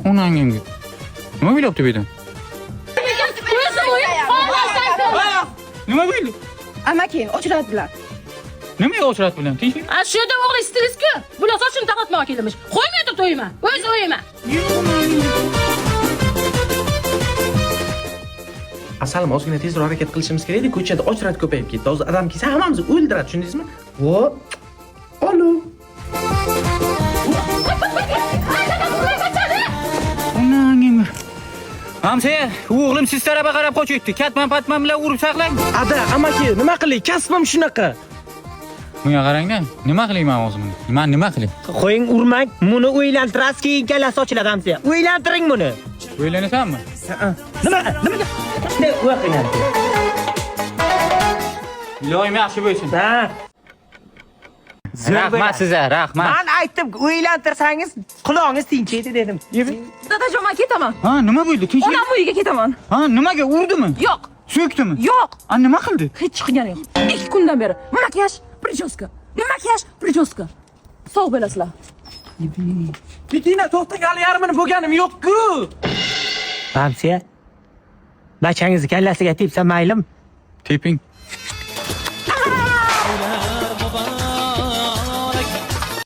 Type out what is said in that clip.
Onangga. Nima bo'lyapti bu yerda? Nima bo'ldi? Amaki, ochiradilar. Nimaga o'chirat bilan? Tinchlik? Shu yerda o'g'li stilistku. Bular sochini taqatmoq kelmiş. Qo'ymay turib to'yman. O'zi o'yman. Asalim, ozgina tezroq harakat qilishimiz kerak edi. Ko'chada ochrat ko'payib ketdi. Hozir odam kelsa hammamizni o'ldiradi, tushundingizmi? Vo! Alo. Onangga. Hamsa, o'g'lim siz tarafga qarab qochayapti. Katman-patman bilan urib saqlang. Ada, amaki, nima qilay? Kasbim shunaqa. Bunga qarang-da. Nima qilayman o'zimni? Men nima qilay? Qo'ying urmang, buni o'ylantirasiz, keyin kallasi ochiladi hamsa. O'ylantiring buni. O'ylanasanmi? Nimaga? Shunday o'qinglar. Iloyim yaxshi bo'lsin. Ha. Rahmat sizga, rahmat. Men aytdim, o'ylantirsangiz quloqingiz tinchiydi dedim. Dadajon, men ketaman. Ha, nima bo'ldi? Tinchlik? Onam uyiga ketaman. Ha, nimaga urdimi? Yo'q, So'kdimi? yo'q. A nima qildi? Hech qilgani yo'q. 2 kundan beri makiyaj, prichoska. Makiyaj, prichoska. Sog' bo'lasizlar. Bitina, to'xtang, hali yarmini bo'lganim yo'q-ku. Hamsa. Bachangizni kallasiga tepsa maylimi? Teping.